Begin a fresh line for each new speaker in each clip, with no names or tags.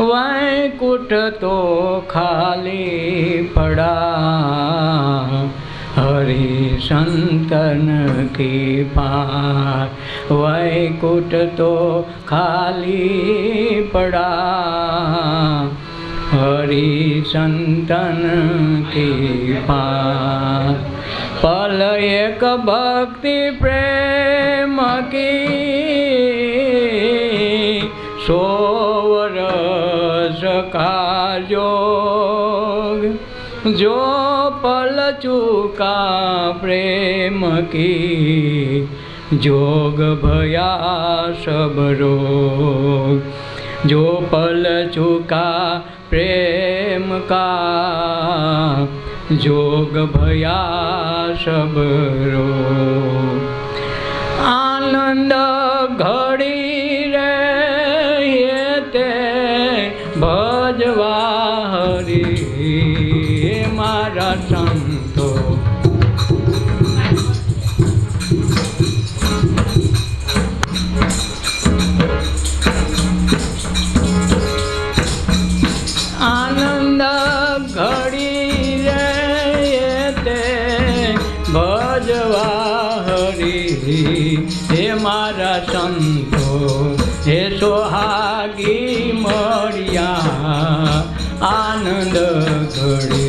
वैकुंठ तो खाली पड़ा हरि संतन की पार। वैकुंठ तो खाली पड़ा हरि संतन की पार। पल एक भक्ति प्रेम की 100 वर्ष का जोग। जो पल चूका प्रेम की जोग भया सब रोग। जो पल चूका प्रेम का जोग भया सब रोग। आनंद घड़ी रे ते भजवा हरि मारा संतो। आनंद घड़ी रे ते भजवा हरि हे मारा संतो। हे सोहागी मरिया आनंद घड़ी।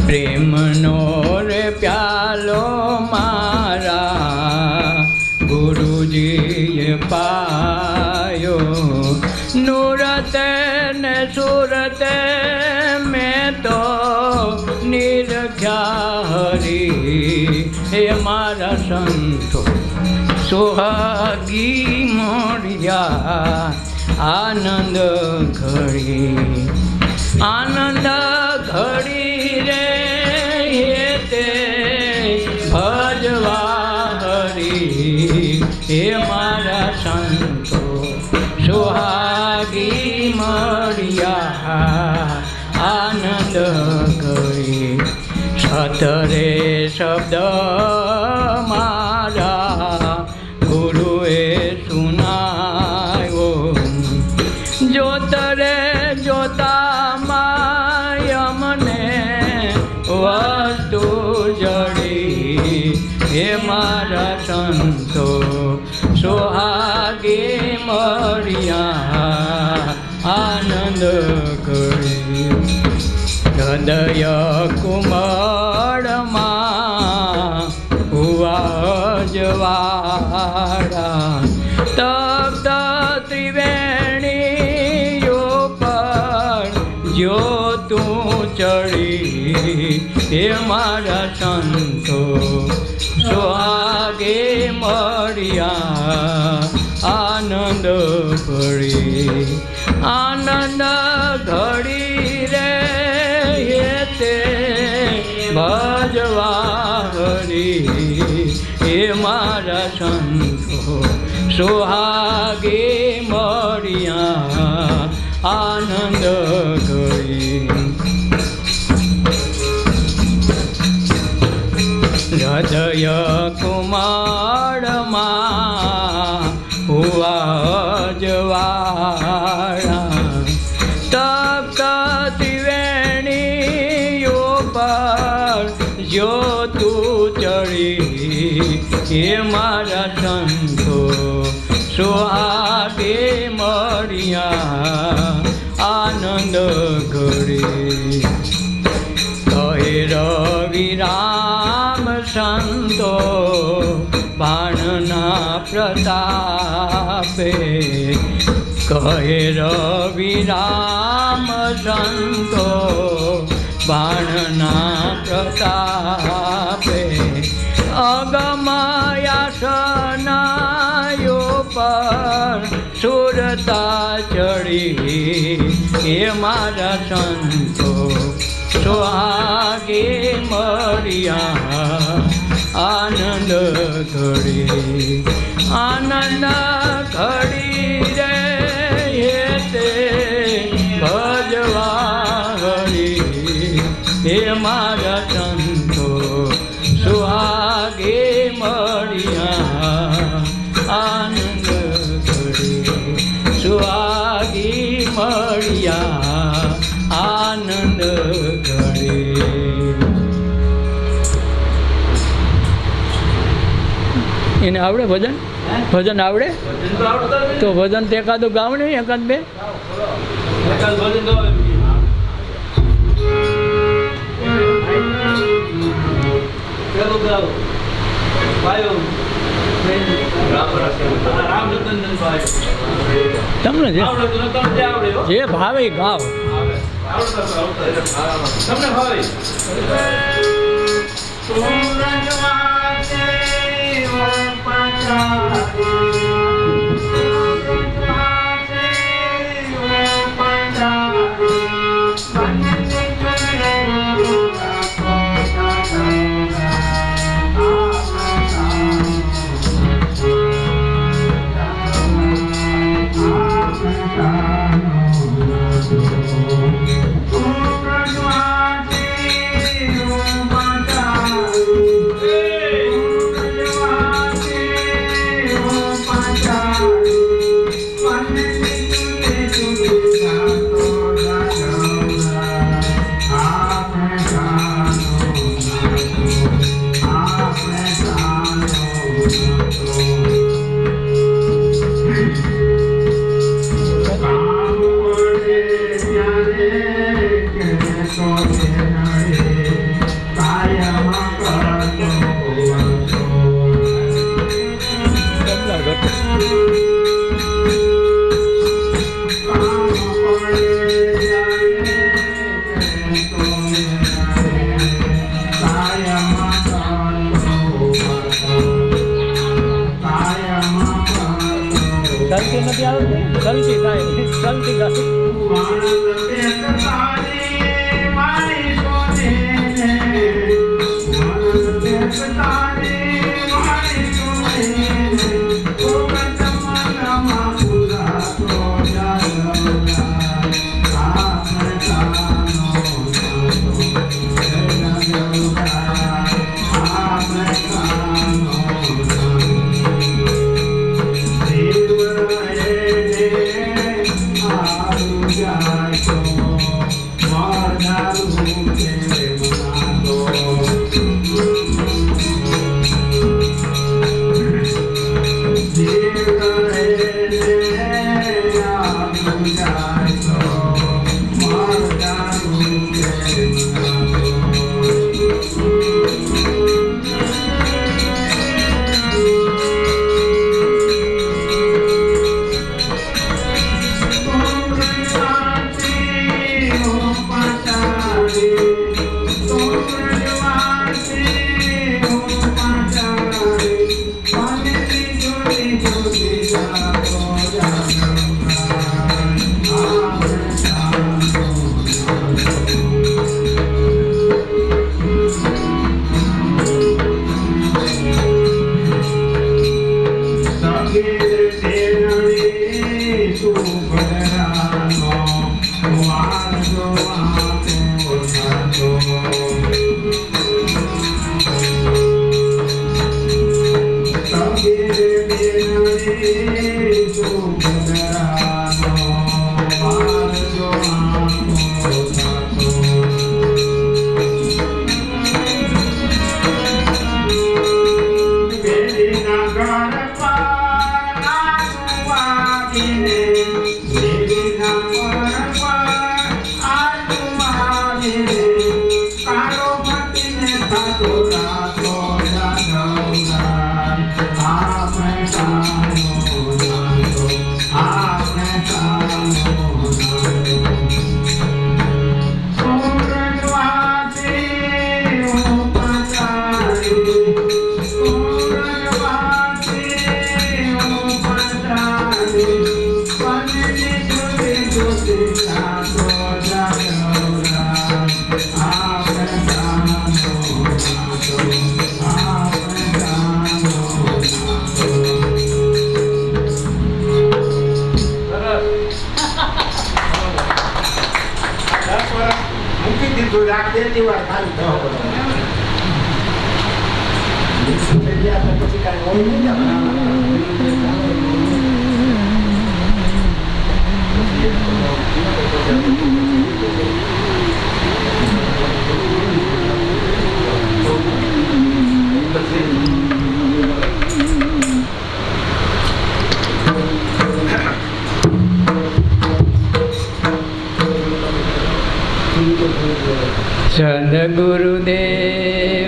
प्रेम नो रे प्यालो मारा गुरुजी पायो। नूरत ने सूरत में तो निरख्या हरि हे मारा संतो। सुहागी मोरिया आनंद घड़ी। आनंद घड़ी रे ते भजवा हरि हे मारा संतो। सुहागी मरिया आनंद घड़ी। सतरे शब्द मारा गुरुए सुनायो। जोतरे जोता मायमने वस्तु जड़ी हे मारा संतो। सोहागे मरिया आनंद घड़ी। हृदय कुमार हुआ जवाड़ा। तप्त त्रिवेणी पर जो तू चढ़ी हे मारा संतो। सुहागे मरिया आनंद घड़ी। आनंद घड़ी रे ते भजवा हरि हे मारा संतो। सुहागे मरिया आनंद घड़ी। हृदय कुमार हुआ जवाड़ा। तप्त त्रिवेणी पर जो तू चढ़ी हे मारा संतो। सुहागे मरिया आनंद घड़ी। कहे रवि राम संतो बाणना प्रतापे। कहे रवि राम संतो बाणना प्रतापे। अगमयासनायो पर सुरता चढ़ी हे मारा संतो। सुहागे मरिया आनंद घड़ी। आनंद હરી રે તે ભજવા હરી હે મારા સંતો સુહાગે મળ્યા આનંદ ઘડી સુહાગી મળ્યા આનંદ ઘડી. એને આવડે ભજન? ભજન આવડે? તો ભજન તે એકાદું ગાવ ને, એકાદ બે તમને જે ભાવે ગાવ. તમને ભાવે સલટી નથી આવતી, સલટી થાય, સલટી થાય.
મૂકી દીધું રાખ દેતી વાર ખાલી પછી કાંઈ હોય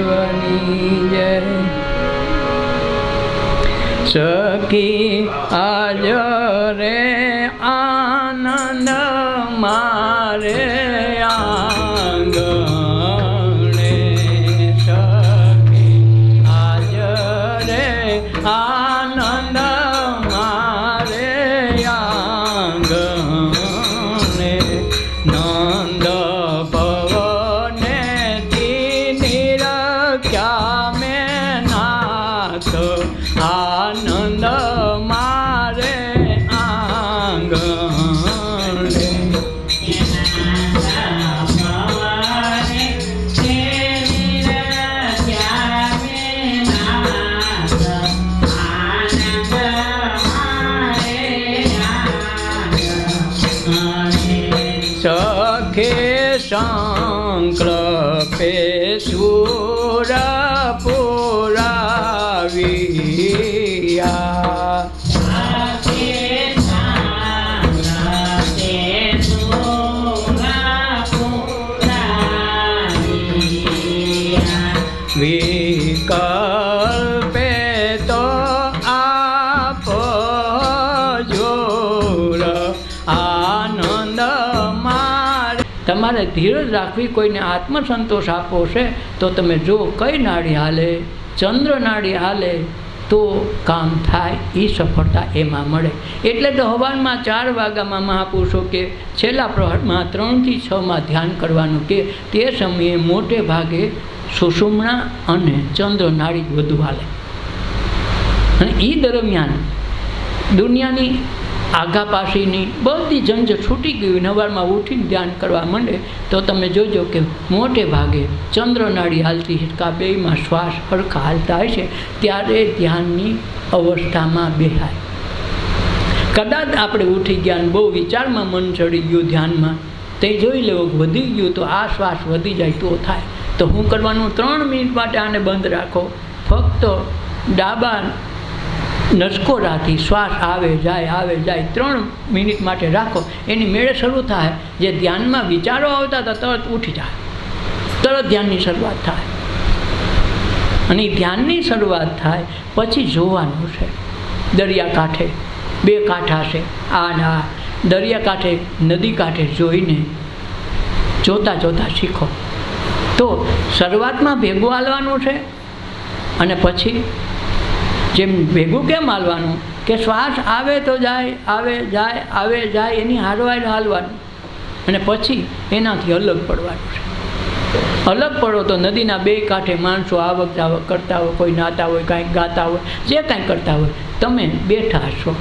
સદગુરુદેવની જય સખી આજ રે આનંદ મારે આંગણે સખી આજ રે આનંદ મારે આંગણે નંદ આનંદ મારે આંગણે સખે સંકલ્પે સુર પુરાવિયા વિકલ્પે તો આપ જોર આનંદ મારે. તમારે ધીરજ રાખવી, કોઈને આત્મસંતોષ આપવો છે તો તમે જો કઈ નાડી હાલે, ચંદ્ર નાડી હાલે તો કામ થાય, એ સફળતા એમાં મળે. એટલે તો હવારમાં 4 વાગ્યામાં મહાપુરુષો કે છેલ્લા પ્રહરમાં 3 થી 6 ધ્યાન કરવાનું કે તે સમયે મોટે ભાગે સુષુમ્ના અને ચંદ્ર નાડી વધુ હાલે. અને એ દરમિયાન દુનિયાની આઘાપાછીની બધી ઝંઝટ છૂટી ગઈ, નવારમાં ઉઠીને ધ્યાન કરવા માંડે તો તમે જોજો કે મોટે ભાગે ચંદ્ર નાડી હાલતી હિટકા બેયમાં શ્વાસ હરખા હાલતા હોય છે, ત્યારે ધ્યાનની અવસ્થામાં બેહાય. કદાચ આપણે ઉઠી ગયા બહુ વિચારમાં મન ચડી ગયું ધ્યાનમાં, તે જોઈ લેવો વધી ગયું તો આ શ્વાસ વધી જાય તો થાય. તો હું કરવાનું 3 મિનિટ માટે આને બંધ રાખો, ફક્ત ડાબા નસકોરાથી શ્વાસ આવે જાય 3 મિનિટ માટે રાખો. એની મેળે શરૂ થાય, જે ધ્યાનમાં વિચારો આવતા હતા તરત ઉઠી જાય, તરત ધ્યાનની શરૂઆત થાય. અને ધ્યાનની શરૂઆત થાય પછી જોવાનું છે. દરિયાકાંઠે 2 કાંઠા છે, આ દરિયાકાંઠે નદી કાંઠે જોઈને જોતા શીખો. તો શરૂઆતમાં ભેગું હાલવાનું છે અને પછી જેમ ભેગું કેમ હાલવાનું કે શ્વાસ આવે તો જાય, આવે જાય એની હારવાર હાલવાનું, અને પછી એનાથી અલગ પડવાનું છે. અલગ પડો તો નદીના 2 કાંઠે માણસો આવક જાવક કરતા હોય, કોઈ નાતા હોય, કાંઈક ગાતા હોય, જે કાંઈ કરતા હોય, તમે બેઠા છો.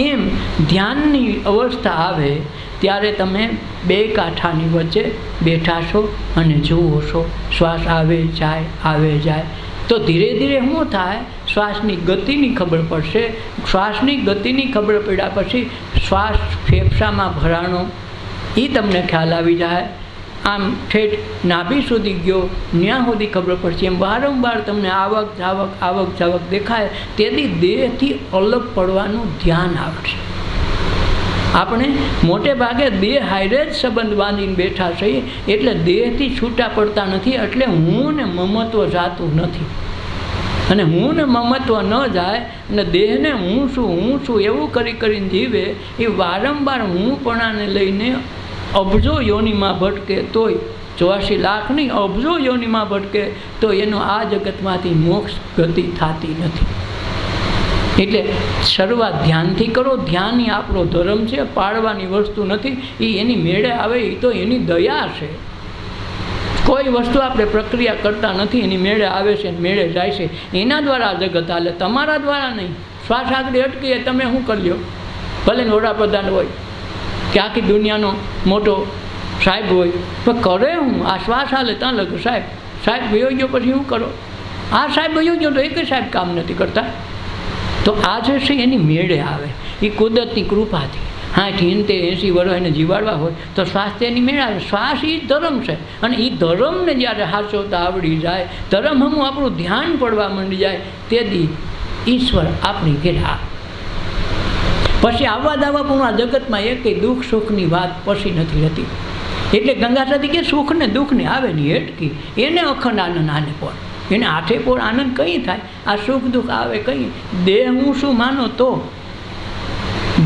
એમ ધ્યાનની અવસ્થા આવે ત્યારે તમે 2 કાંઠાની વચ્ચે બેઠા છો અને જુઓ છો શ્વાસ આવે જાય. તો ધીરે ધીરે શું થાય, શ્વાસની ગતિની ખબર પડશે. શ્વાસની ગતિની ખબર પડ્યા પછી શ્વાસ ફેફસામાં ભરાણો એ તમને ખ્યાલ આવી જાય. આમ ઠેઠ નાભી સુધી ગયો ત્યાં સુધી ખબર પડશે. એમ વારંવાર તમને આવક જાવક દેખાય. તેથી દેહથી અલગ પડવાનું ધ્યાન આવશે. આપણે મોટે ભાગે દેહ હારે જ સંબંધ બાંધીને બેઠા છીએ, એટલે દેહથી છૂટા પડતા નથી. એટલે હું ને મમત્વ જાતું નથી. અને હું ને મમત્વ ન જાય અને દેહને હું છું એવું કરીને જીવે, એ વારંવાર હુંપણાને લઈને અબજો યોનિમાં ભટકે તોય 84 લાખ નહીં, અબજો યોનિમાં ભટકે તો એનો આ જગતમાંથી મોક્ષ ગતિ થતી નથી. એટલે શરૂઆત ધ્યાનથી કરો. ધ્યાન એ આપણો ધર્મ છે, પાડવાની વસ્તુ નથી. એ એની મેળે આવે એ તો એની દયા છે. કોઈ વસ્તુ આપણે પ્રક્રિયા કરતા નથી, એની મેળે આવે છે, મેળે જાય છે. એના દ્વારા આ જગત હાલે, તમારા દ્વારા નહીં. શ્વાસ આગળ અટકીએ તમે શું કરી લો, ભલે વડાપ્રધાન હોય કે આખી દુનિયાનો મોટો સાહેબ હોય પણ કરે હું આ શ્વાસ હાલે ત્યાં લગે સાહેબ વયો ગયો પછી શું કરો? આ સાહેબ વયો ગયો તો એક સાહેબ કામ નથી કરતા. તો આ જે છે એની મેળે આવે, એ કુદરતની કૃપાથી. 60, 80 વર્ષ એને જીવાડવા હોય તો સ્વાસ્થ્યની મેળ આવે. શ્વાસ એ ધર્મ છે, અને એ ધર્મને જ્યારે સાચવતા આવડી જાય, ધર્મ હમું આપણું ધ્યાન પડવા માંડી જાય, તેથી ઈશ્વર આપણી ઘેર આવે. પછી આવવા દાવા પણ આ જગતમાં એક દુઃખ સુખની વાત પછી નથી રહેતી. એટલે ગંગા સતી કે સુખ ને દુઃખ ને આવે નહીં હેટકી, એને અખંડ આનંદ આને પણ એને આઠે પોર આનંદ કંઈ થાય. આ સુખ દુઃખ આવે કંઈ, દેહ હું શું માનો તો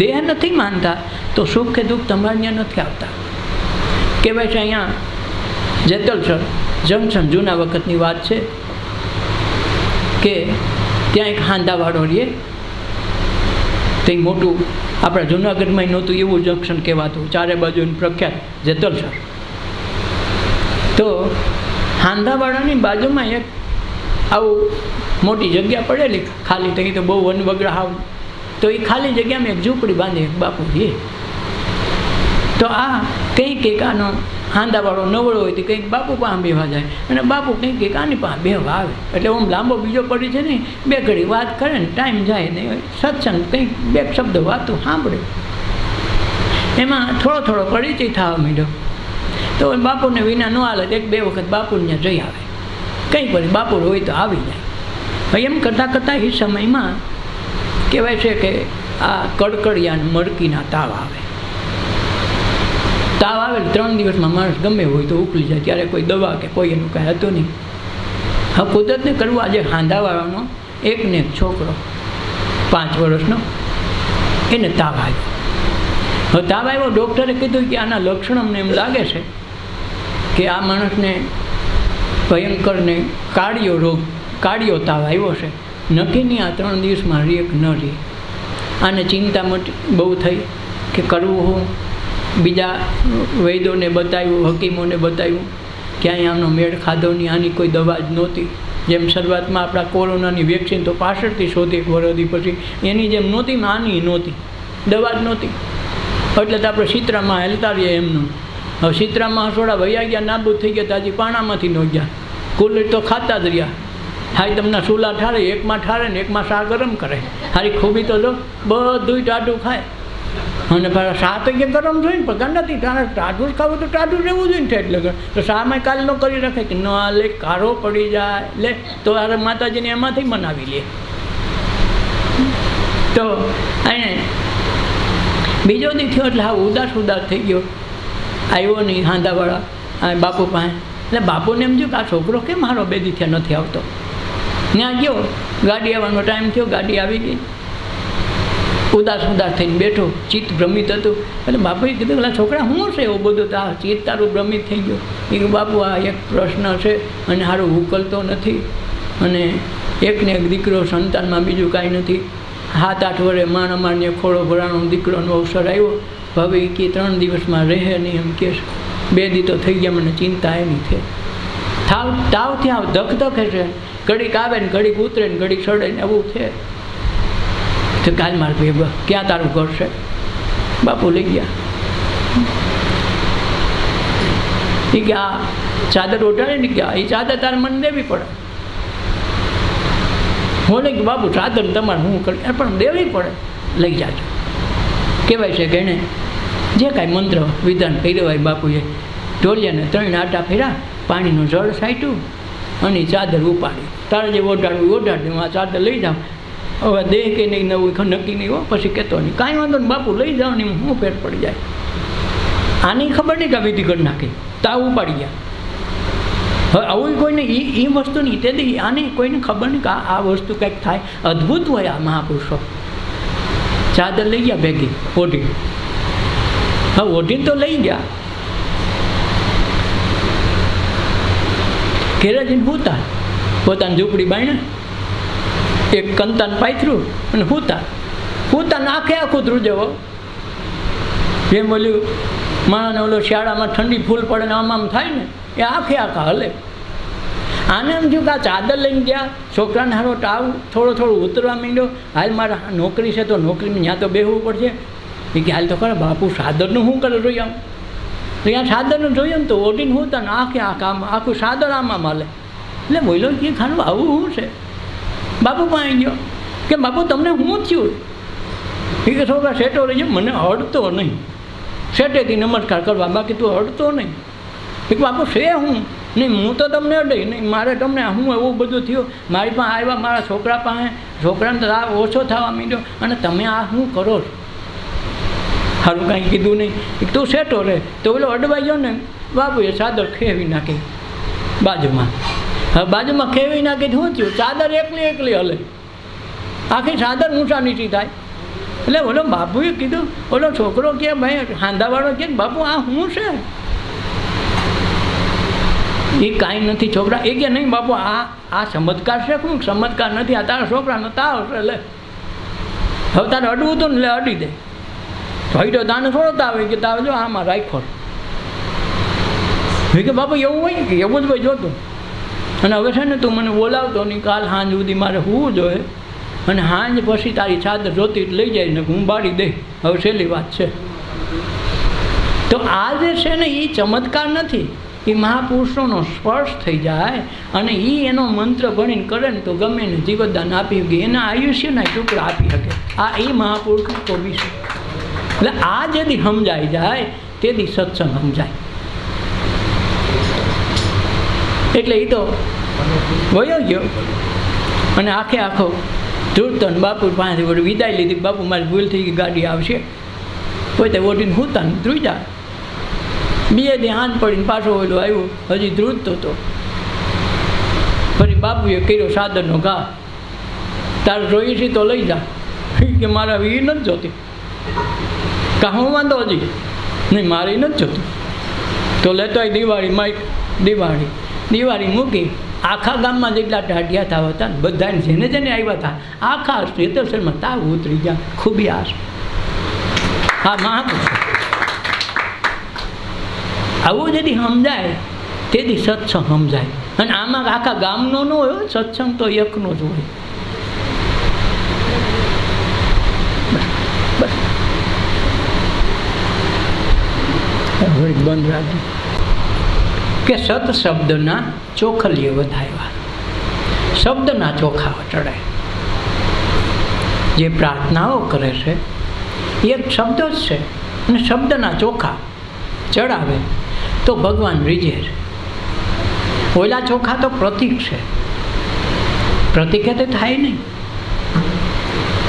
દેહ નથી માનતા તો સુખ કે દુઃખ તમારે ત્યાં નથી આવતા. કહેવાય છે અહીંયા જેતલસર જંકશન જૂના વખતની વાત છે કે ત્યાં એક હાંદાવાળો રહીએ, તે મોટું આપણા જૂનાગઢમાં નહોતું એવું જંકશન કહેવાતું, ચારે બાજુની પ્રખ્યાત જેતલસર. તો હાંદાવાળાની બાજુમાં એક આવું મોટી જગ્યા પડેલી ખાલી, થઈ તો બહુ વન વગડા. તો એ ખાલી જગ્યામાં એક ઝૂંપડી બાંધી એક બાપુ રહીએ. તો આ કંઈક આનો હાંદાવાળો નવળો હોય તો કંઈક બાપુ પાસે બેવા જાય, અને બાપુ કંઈક આની પાસે બેવા આવે. એટલે આમ લાંબો બીજો પડી છે ને, બે ઘડી વાત કરે ને ટાઈમ જાય ને સત્સંગ કંઈક બે શબ્દ વાતું સાંભળે, એમાં થોડો પરિચય થવા માંડ્યો. તો બાપુને વિના ન હાલે, એક બે વખત બાપુને ત્યાં જઈ આવે, કંઈક પછી બાપુ હોય તો આવી જાય. એમ કરતાં એ સમયમાં કહેવાય છે કે આ કડકડિયા મરકીના તાવ આવે. 3 દિવસમાં માણસ ગમે હોય તો ઉકલી જાય. ત્યારે કોઈ દવા કે કોઈ એનું કાંઈ હતું નહીં. હવે કુદરતને કરવું, આજે હાંધાવાળાનો એકને એક છોકરો 5 વર્ષનો, એને તાવ આવ્યો. હવે તાવ આવ્યો, ડૉક્ટરે કીધું કે આના લક્ષણ અમને એમ લાગે છે કે આ માણસને ભયંકરને કાળિયો તાવ આવ્યો છે. નક્કી નહીં આ 3 દિવસમાં રેક ન રહે. આને ચિંતા બહુ થઈ કે કરવું હું. બીજા વૈદ્યોને બતાવ્યું, હકીમોને બતાવ્યું, ક્યાંય આમનો મેળ ખાધો નહીં. આની કોઈ દવા જ નહોતી. જેમ શરૂઆતમાં આપણા કોરોનાની વેક્સિન તો 65થી 100 વર્ષથી પછી એની જેમ નહોતી, આની નહોતી, દવા જ નહોતી. એટલે તો આપણે શીતળામાં હેલતા રહીએ એમનું. હવે શીતળામાં હસોડા વૈયા ગયા, નાબૂદ થઈ ગયા, તો હજી પાણામાંથી ન ગયા. કુલર તો ખાતા જ રહ્યા. હાઈ તમને ચૂલા ઠારે, એકમાં ઠારે ને એકમાં શા ગરમ કરે. હારી ખૂબી તો લો બધું ટાઢું ખાય, અને પાછા શા તો કે ગરમ જોઈએ ને, પણ નથી તારે ટાઢું જ ખાવું તો ટાઢું રહેવું જોઈએ ને. એટલે તો શામાં કાલ ન કરી રાખે કે ન લે, કારો પડી જાય લે, તો અરે માતાજીને એમાંથી બનાવી લે. તો એને બીજો દી થયો એટલે હા ઉદાસ થઈ ગયો. આવ્યો નહીં હાંધાવાળા બાપુ પાસે. એટલે બાપુને એમ થયું કે આ છોકરો કેમ મારો 2 દી થયા નથી આવતો. ત્યાં ગયો, ગાડી આવવાનો ટાઈમ થયો, ગાડી આવી ગઈ. ઉદાસ થઈને બેઠો, ચિત્ત ભ્રમિત હતું. એટલે બાપુએ કીધું કે છોકરા શું છે એવું બધું? આ ચિત્ત તારું ભ્રમિત થઈ ગયું. એ કે બાપુ આ એક પ્રશ્ન છે અને સારું ઉકલતો નથી, અને એકને એક દીકરો, સંતાનમાં બીજું કાંઈ નથી. 7-8 વર્ષે અમારને ખોળો ભરાણો દીકરોનો અવસર આવ્યો. હવે કે 3 દિવસમાં રહે નહીં એમ કે 2 દી તો થઈ ગયા, મને ચિંતા એની છે. તાવથી આવ ધક છે, ઘડીક આવે ને ઘડીક ઉતરે ને ઘડીક ચડે ને એવું છે. તો કાલ મારે ભેગો ક્યાં તારું ઘર છે? બાપુ લઈ ગયા. એ કે આ ચાદર ઓઢાડે ને ગયા, એ ચાદર તારે મને દેવી પડે. બોલે કે બાપુ ચાદર તમારે હું કરે, પણ દેવી પડે, લઈ જાજો. કહેવાય છે કે એણે જે કાંઈ મંત્ર વિધાન કર્યું હોય બાપુએ, ઢોલિયાને 3 આટા ફેર્યા, પાણીનું જળ છાંટ્યું અને ચાદર ઉપાડી. તારે જે ઓઢાડવું ઓઢાડ્યું, આ ચાદર લઈ જાઓ. હવે દેહ કે નહીં નવું નક્કી નહીં હો, પછી કહેતો નહીં કાંઈ વાંધો ને બાપુ લઈ જાઓ ને હું ફેર પડી જાય. આની ખબર નહીં કે વિધિ કરી નાખી, તાવ ઉપાડી ગયા. હવે આવું કોઈને એ વસ્તુ નહીં, તેથી આની કોઈને ખબર નહીં કે આ વસ્તુ કંઈક થાય. અદ્ભુત હોય આ મહાપુરુષો. ચાદર લઈ ગયા ભેગી ઓઢી. હવે ઓઢીને તો લઈ ગયા, ઘેરે જઈને ભૂતા પોતાની ઝૂંપડી બાઈને એક કંતાન પાથર્યું અને ભૂતા આખું ધ્રુજવો. જેમ ઓલું માણસને ઓલો શિયાળામાં ઠંડી ફૂલ પડે ને આમ થાય ને, એ આખા હલે. આને એમ થયું કે આ ચાદર લઈને ગયા, છોકરાને હારો તાવ થોડો ઉતરવા માંડ્યો. હાલ મારા નોકરી છે તો નોકરીમાં ત્યાં તો બેસવું પડશે. એ કે હાલ તો ખરા બાપુ ચાદરનું શું કરે જોઈએ આમ. ત્યાં સાદરનું જોયું ને તો ઓઢીને હું તને આખું સાદર આમાં માલે. એટલે બોલ્યો કે ખાનું આવું શું છે? બાપુ પાસે ગયો કે બાપુ તમને શું થયું? એ કે છોકરા શેઠો રહી ગયો, મને હડતો નહીં, શેઠેથી નમસ્કાર કરવા, બાકી તું હડતો નહીં. એ કે બાપુ છે હું નહીં, હું તો તમને અડઈ નહીં, મારે તમને હું એવું બધું થયું, મારી પાસે આવ્યા મારા છોકરા પાસે, છોકરાને તો આ ઓછો થવા માંડ્યો અને તમે આ શું કરો છો? સારું કાંઈ કીધું નહીં. તું શેઠો રહે તો પેલો અડવાઈ ગયો ને, બાપુએ ચાદર ખેવી નાખી બાજુમાં. હવે બાજુમાં ખેવી નાખી શું થયું? ચાદર એકલી હલે, આખી ચાદર ઊંચા નીચી થાય. એટલે ઓલો બાપુએ કીધું, ઓલો છોકરો કે ભાઈ હાંધાવાળો કે બાપુ આ શું છે? એ કાંઈ નથી છોકરા. એ કે નહીં બાપુ આ ચમત્કાર છે. શું ચમત્કાર નથી, આ તારા છોકરાનો તાવ છે. લે હવે તારે અડવું હતું ને, લે અડી દે. ભાઈ તો તાને થોડો તાવ કે તાવ જો આમાં રાખો. કે બાપુ એવું હોય કે એવું જ ભાઈ જોતું. અને હવે છે ને તું મને બોલાવતો નહીં, કાલ સાંજ સુધી મારે હોવું જોઈએ, અને સાંજ પછી તારી ચાદર જોતી લઈ જાય ને હું બાળી દઈ. હવે છેલ્લી વાત છે. તો આ જે છે ને એ ચમત્કાર નથી, એ મહાપુરુષોનો સ્પર્શ થઈ જાય અને એ એનો મંત્ર ભણીને કરે ને તો ગમે ને જીવતદાન આપી શકે, એના આયુષ્યના ટુકડા આપી શકે. આ એ મહાપુરુષ તો વિશે. એટલે આ જેથી સમજાઈ જાય તેથી સત્સંગ સમજાય. એટલે એ તો વયો ગયો અને આખો ધૂળતો ને બાપુ પાસેથી વળી વિદાય લીધી. બાપુ મારી ભૂલ થઈ ગઈ, ગાડી આવશે. કોઈ તે ઓઢીને હૂતા ને ધ્રુઈ જાય. બે દી હાથ પડીને પાછો ઓલો આવ્યો, હજી ધ્રુજતો હતો. ફરી બાપુએ કર્યો સાદરનો ઘા, તારે જોઈએ છે તો લઈ જા. કે મારા એ નથી જોતી. કાં હું વાંધો હજી નહીં, મારે નથી જોતું. તો લેતો આવી દિવાળી માઇક, દિવાળી મૂકી. આખા ગામમાં જેટલા ટાઢિયા તાવ હતા ને બધાને જેને જેને આવ્યા હતા આખા હેતરસરમાં તાવ ઉતરી ગયા. ખૂબી આશ. હા મહાપુરુષ આવું જેથી સમજાય તેથી સત્સંગ સમજાય. અને આમાં આખા ગામનો ન હોય, સત્સંગ તો એકનો જ હોય. બંધ રાખજો કે સત શબ્દના ચોખલીએ વધાવ્યા, શબ્દના ચોખા ચડાય. જે પ્રાર્થનાઓ કરે છે એક શબ્દ જ છે અને શબ્દના ચોખા ચડાવે તો ભગવાન રીઝે છે. ઓલા ચોખા તો પ્રતીક છે, પ્રતીકે તો થાય નહીં.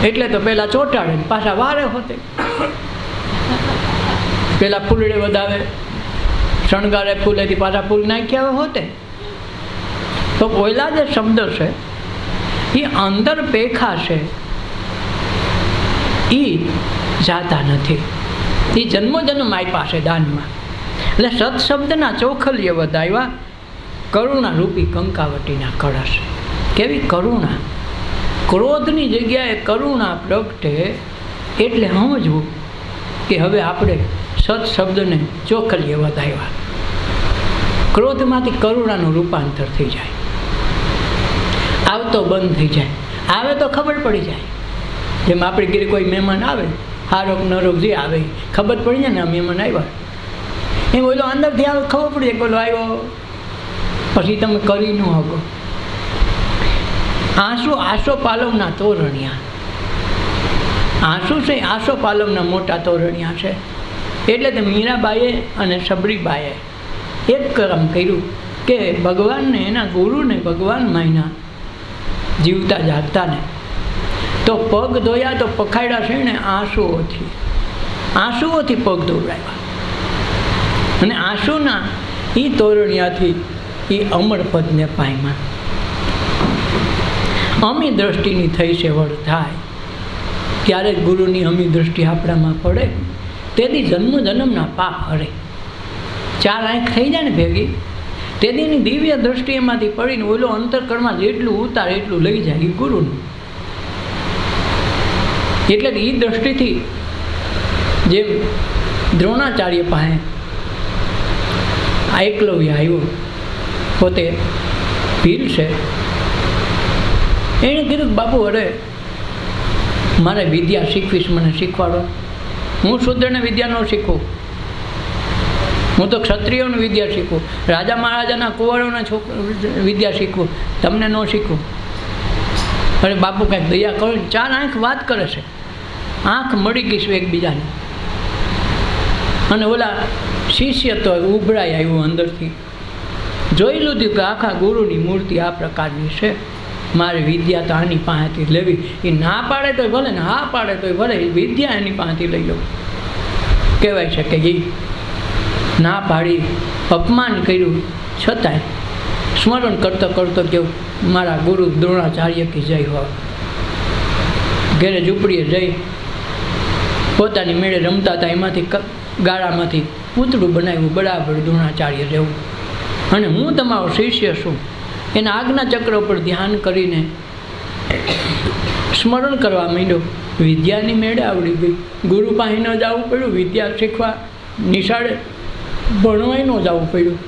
એટલે તો પહેલાં ચોંટાડે ને પાછા વારે હોતે. પહેલાં ફૂલડે વધાવે, શણગારે ફૂલેથી પાછા ફૂલ નાખ્યા હોતે. તો ઓલા જે શબ્દ છે એ અંદર પેખા છે, એ જાતા નથી. એ જન્મોજન્મ આપ્યા છે દાનમાં. એટલે સત્શબ્દના ચોખલીએ વધાવ્યા, કરુણા રૂપી કંકાવટીના કળશ. કેવી કરુણા! ક્રોધની જગ્યાએ કરુણા પ્રગટે. એટલે સમજવું કે હવે આપણે સત્શબ્દને ચોખલીએ વધાવ્યા. ક્રોધમાંથી કરુણાનું રૂપાંતર થઈ જાય, આવતો બંધ થઈ જાય. આવે તો ખબર પડી જાય. જેમ આપણે ઘરે કોઈ મહેમાન આવે, હારોક નરોક જે આવે ખબર પડી જાય ને, આ મહેમાન આવ્યા એમ બોલો અંદરથી આવે ખબર પડી જાય બોલો આવ્યો. પછી તમે કરી ન શકો. આસો પાલવના તોરણિયા. આંસુ છે આસો પાલવના મોટા તોરણિયા છે. એટલે તે મીરાબાઈએ અને સબરીબાઈએ એક કર્મ કર્યું કે ભગવાનને, એના ગુરુને ભગવાન માયના જીવતા જાગતાને તો પગ ધોયા તો પખાડ્યા છે ને આંસુઓથી પગ ધોવડાવ્યા. અને આંસુના એ તોરણિયાથી એ અમરપદને પામ્યા. અમી દ્રષ્ટિની થઈ છે વળ થાય. ક્યારેક ગુરુની અમી દ્રષ્ટિ આપણામાં પડે તેથી જન્મના પાપ હરે. 4 આંખ થઈ જાય ને ભેગી, તેદીની દિવ્ય દ્રષ્ટિ એમાંથી પડીને ઓલો અંતરકરણમાં જેટલું ઉતારે એટલું લઈ જાય એ ગુરુનું. એટલે કે એ દ્રષ્ટિથી જેમ દ્રોણાચાર્ય પાસે આ એકલવ્ય આવ્યો, પોતે ભીલ છે, એણે કીધું બાપુ અરે મારે વિદ્યા શીખવીશ, મને શીખવાડો. હું શુદ્રને વિદ્યા ન શીખું, હું તો ક્ષત્રિયોની વિદ્યા શીખું, રાજા મહારાજાના કુંવરોના વિદ્યા શીખવું, તમને ન શીખવું. અરે બાપુ કાંઈક દયા કરો ને. 4 આંખ વાત કરે છે, આંખ મળી ગઈ છે એકબીજાને. અને ઓલા શિષ્ય તો ઉભરાઈ આવ્યું અંદરથી, જોઈ લીધું કે આખા ગુરુની મૂર્તિ આ પ્રકારની છે, મારે વિદ્યા તો આની પાસેથી લેવી. એ ના પાડે તોય ભલે ને હા પાડે તોય ભલે, વિદ્યા એની પાસેથી લઈ લઉં. કહેવાય છે કે એ ના પાડી, અપમાન કર્યું, છતાંય સ્મરણ કરતો કરતો કેવું મારા ગુરુ દ્રોણાચાર્ય કી જય હો. ઘેરે ઝૂંપડીએ જઈ પોતાની મેળે રમતા હતા, એમાંથી ગાળામાંથી પૂતળું બનાવ્યું બરાબર દ્રોણાચાર્ય જેવું. અને હું તમારો શિષ્ય છું, એના આજ્ઞા ચક્ર પર ધ્યાન કરીને સ્મરણ કરવા માંડ્યો. વિદ્યાની મેળે આવડી ગઈ, ગુરુ પાસે ન જવું પડ્યું, વિદ્યા શીખવા નિશાળે ભણવાય ન જવું પડ્યું.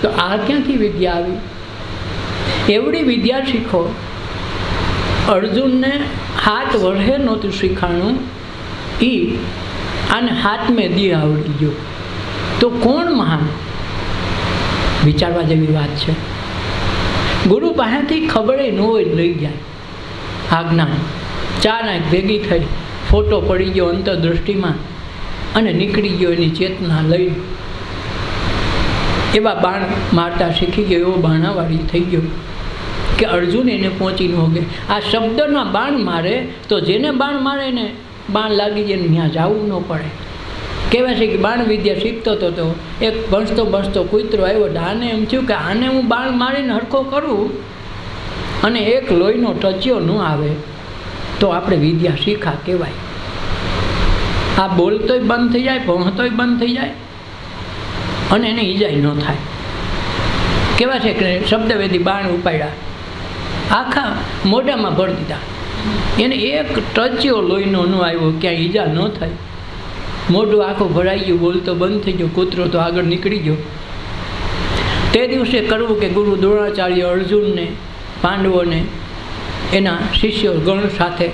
તો આ ક્યાંથી વિદ્યા આવી? એવડી વિદ્યા શીખો. અર્જુનને 7 વર્ષે નહોતું શીખાણું, એ આને 7મે દી આવડી ગયો. તો કોણ મહાન? વિચારવા જેવી વાત છે. ગુરુ પાસેથી ખબરે ન હોય લઈ જાય આજ્ઞા. 4 આંખ ભેગી થઈ, ફોટો પડી ગયો અંતરદૃષ્ટિમાં અને નીકળી ગયો એની ચેતના લઈ. એવા બાણ મારતા શીખી ગયો, એવો બાણાવાળી થઈ ગયો કે અર્જુન એને પહોંચી ન હોગે. આ શબ્દના બાણ મારે તો જેને બાણ મારે ને બાણ લાગી જાય, ત્યાં જવું ન પડે. કહેવાય છે કે બાણ વિદ્યા શીખતો હતો તો એક ભણતો કૂતરો આવ્યો. આને એમ થયું કે આને હું બાણ મારીને હરખો કરું અને એક લોહીનો ટચ્યો ન આવે તો આપણે વિદ્યા શીખા કહેવાય. આ બોલતોય બંધ થઈ જાય, ભણતોય બંધ થઈ જાય અને એને ઈજાય ન થાય. કહેવાય છે કે શબ્દવેદી બાણ ઉપાડ્યા, આખા મોઢામાં ભરી દીધા. એને એક ટચ્યો લોહીનો ન આવ્યો, ક્યાંય ઈજા ન થાય. મોઢું આખું ભરાઈ ગયું, બોલતો બંધ થઈ ગયો, કૂતરો તો આગળ નીકળી ગયો. તે દિવસે કરવું કે ગુરુ દ્રોણાચાર્ય અર્જુનને, પાંડવોને, એના શિષ્યો ગણ સાથે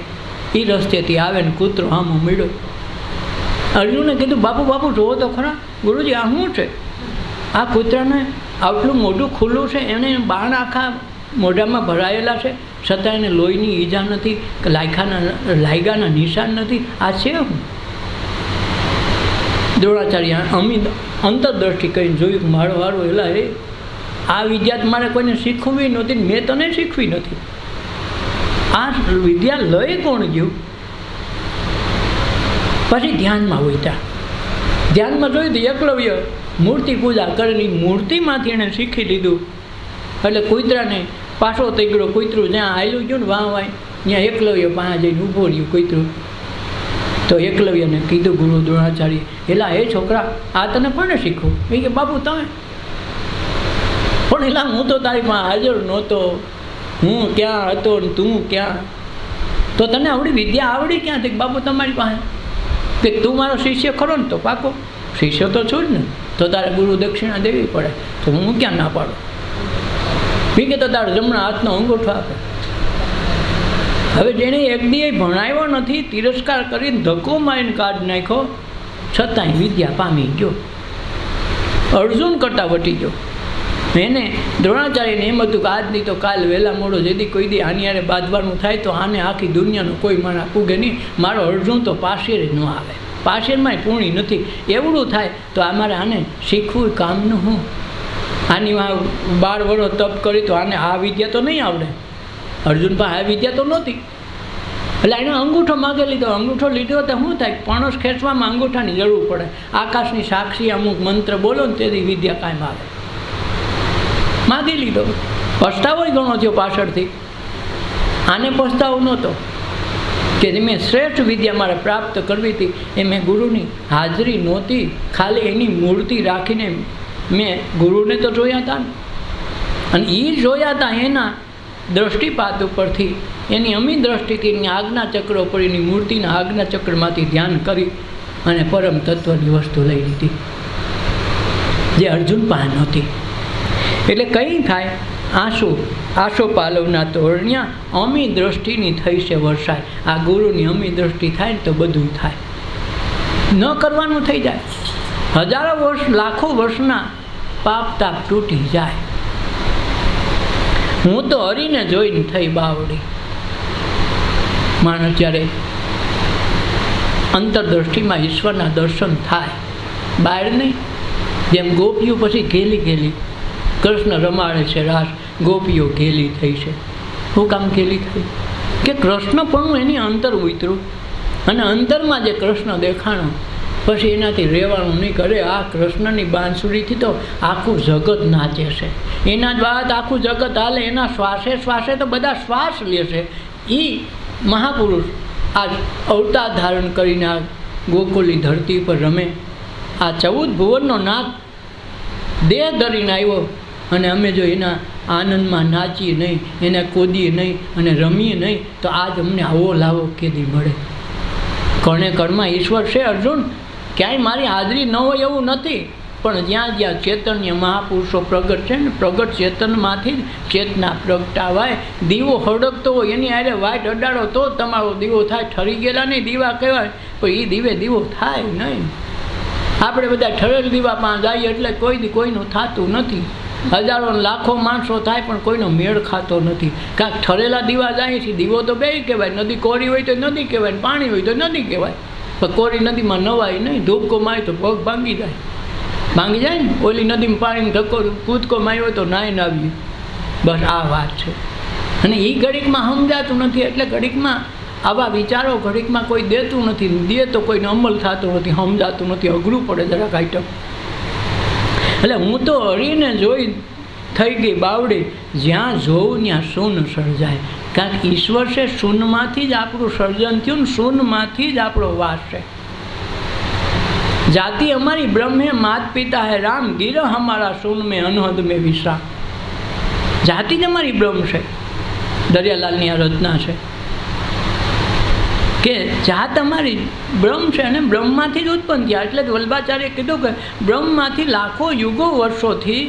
એ રસ્તેથી આવે ને કૂતરો આમો મળ્યો. અર્જુને કીધું બાપુ બાપુ જોવો તો ખરા, ગુરુજી આ શું છે? આ કૂતરાને આટલું મોઢું ખુલ્લું છે, એને બાણ આખા મોઢામાં ભરાયેલા છે, છતાં એને લોહીની ઈજા નથી, લાયગાના નિશાન નથી. આ છે હું? દ્રોણાચાર્ય અંતરદ્રષ્ટિ કરીને જોયું, મારો વારો એલા હે, આ વિદ્યા મારે કોઈને શીખવી નહોતી, મેં તને શીખવી નથી. આ વિદ્યા લઈ કોણ ગયું? પછી ધ્યાનમાં હોતા, ધ્યાનમાં જોયું તો એકલવ્ય મૂર્તિ પૂજા કરેલી, મૂર્તિમાંથી એણે શીખી લીધું. એટલે કૂતરાને પાછો તૈગડો, કૂતરું જ્યાં આવેલું ગયું ને વાં વાય ત્યાં એકલવ્ય પાસે જઈને ઊભો રહ્યું કૂતરું. તો એકલવ્યને કીધું ગુરુ દ્રોણાચાર્ય, એલા હે છોકરા, આ તને કોને શીખવું? એ કે બાપુ તમે. પણ એલા હું તો તારી પાસે હાજર નહોતો, હું ક્યાં હતો ને તું ક્યાં? તો તને આવડી વિદ્યા આવડી ક્યાંથી? બાપુ તમારી પાસે. કે તું મારો શિષ્ય ખરો ને? તો પાકો શિષ્ય તો છું જ ને, તો તારે ગુરુ દક્ષિણા દેવી પડે. તો હું ક્યાં ના પાડું? બી કે તો તારો જમણા હાથનો અંગૂઠો આપે. હવે જેણે એક દી ભણાવ્યો નથી, તિરસ્કાર કરીને ધક્કો મારીને કાઢ નાખ્યો, છતાંય વિદ્યા પામી ગયો, અર્જુન કરતાં વટી ગયો. એને દ્રોણાચાર્યને એમ હતું કે આજની તો કાલ વહેલા મોડો જેથી કોઈ દી આની આરે બાંધવાનું થાય તો આને આખી દુનિયાનું કોઈ માણા પૂગે નહીં, મારો અર્જુન તો પાશેર ન આવે, પાશેરમાં પૂર્ણી નથી. એવડું થાય તો અમારે આને શીખવું કામનું હું? આની 12 વર્ષ તપ કરી તો આને આ વિદ્યા તો નહીં આવડે. અર્જુન પાસે આ વિદ્યા તો નહોતી. એટલે એણે અંગૂઠો માગે લીધો. અંગૂઠો લીધો તો શું થાય? પણસ ખેંચવામાં અંગૂઠાની જરૂર પડે. આકાશની સાક્ષી અમુક મંત્ર બોલો ને તેથી વિદ્યા કાયમ આવે. માગી લીધો. પસ્તાવો ઘણો થયો પાછળથી. આને પસ્તાવો નહોતો કે મેં શ્રેષ્ઠ વિદ્યા મારે પ્રાપ્ત કરવી હતી, એ મેં ગુરુની હાજરી નહોતી, ખાલી એની મૂર્તિ રાખીને મેં ગુરુને તો જોયા હતા ને, અને એ જોયા હતા એના દ્રષ્ટિપાત ઉપરથી, એની અમી દ્રષ્ટિથી એની આજ્ઞાચક્ર ઉપર એની મૂર્તિના આજ્ઞાચક્રમાંથી ધ્યાન કરી અને પરમ તત્વની વસ્તુ લઈ લીધી જે અર્જુન પાસે નહોતી. એટલે કંઈ થાય, આશો પાલવના તોરણ્યા અમી દ્રષ્ટિની થઈ છે વરસાય. આ ગુરુની અમી દ્રષ્ટિ થાય ને તો બધું થાય. ન કરવાનું થઈ જાય. હજારો વર્ષ, લાખો વર્ષના પાપ તાપ તૂટી જાય. હું તો હરીને જોઈને થઈ બાવડી. માણસ જ્યારે અંતરદ્રષ્ટિમાં ઈશ્વરના દર્શન થાય, બહાર નહીં. જેમ ગોપીઓ પછી ઘેલી ઘેલી કૃષ્ણ રમાડે છે રાસ, ગોપીઓ ઘેલી થઈ છે. શું કામ ઘેલી થઈ? કે કૃષ્ણ પણ એની અંતર ઉતર્યું અને અંતરમાં જે કૃષ્ણ દેખાણો, પછી એનાથી રહેવાનું નહીં. કરે આ કૃષ્ણની બાંસુરીથી તો આખું જગત નાચે છે, એના જ વાત આખું જગત હાલે, એના શ્વાસે શ્વાસે તો બધા શ્વાસ લે છે. એ મહાપુરુષ આ અવતાર ધારણ કરીને આ ગોકુલની ધરતી પર રમે. આ 14 ભુવનનો નાથ દેહ ધરીને આવ્યો અને અમે જો એના આનંદમાં નાચીએ નહીં, એને કૂદીએ નહીં અને રમીએ નહીં તો આજ અમને આવો લાવો કેદી મળે? કણે કણમાં ઈશ્વર છે અર્જુન, ક્યાંય મારી હાજરી ન હોય એવું નથી. પણ જ્યાં જ્યાં ચૈતન્ય મહાપુરુષો પ્રગટ છે ને, પ્રગટ ચેતનમાંથી જ ચેતના પ્રગટાવાય. દીવો હળગતો હોય એની હારે વાઇટ અડાડો તો તમારો દીવો થાય. ઠરી ગયેલા નહીં દીવા કહેવાય, પણ એ દીવે દીવો થાય નહીં. આપણે બધા ઠરેલ દીવા પાસે જઈએ એટલે કોઈનું થતું નથી. હજારો લાખો માણસો થાય પણ કોઈનો મેળ ખાતો નથી. કાંઈક ઠરેલા દીવા જાય છે, દીવો તો બે કહેવાય. નદી કોરી હોય તો નદી કહેવાય, પાણી હોય તો નદી કહેવાય. પણ કોરી નદીમાં નવાય નહીં. ધૂપકો માય તો પગ ભાંગી જાય ને. ઓલી નદીમાં પાણીમાં ધક્કો કૂદકો માર્યો તો નાય ના આવીએ. બસ આ વાત છે. અને એ ઘડીકમાં સમજાતું નથી, એટલે ઘડીકમાં આવા વિચારો ઘડીકમાં કોઈ દેતું નથી. દે તો કોઈને અમલ થતો નથી, સમજાતું નથી, અઘરું પડે જરાક આઈટમ. એટલે હું તો હરીને જોઈ થઈ ગઈ બાવડી. જ્યાં જોઉં ત્યાં શૂન સર્જાય. કારણ કે ઈશ્વર છે, શૂન્યમાંથી જ આપણું સર્જન થયું ને શૂન્યમાંથી જ આપણો વાસ છે. જાતિ અમારી બ્રહ્મ હે, માત પિતા હે રામ, ગિરહ હમારા શૂન મેં અનહદ મેં વિશ્રામ. જાતિ જ અમારી બ્રહ્મ છે. દરિયાલાલની આ રચના છે કે જાત અમારી બ્રહ્મ છે અને બ્રહ્મમાંથી જ ઉત્પન્ન થયા. એટલે વલ્લભાચાર્ય કીધું કે બ્રહ્મમાંથી લાખો યુગો વર્ષોથી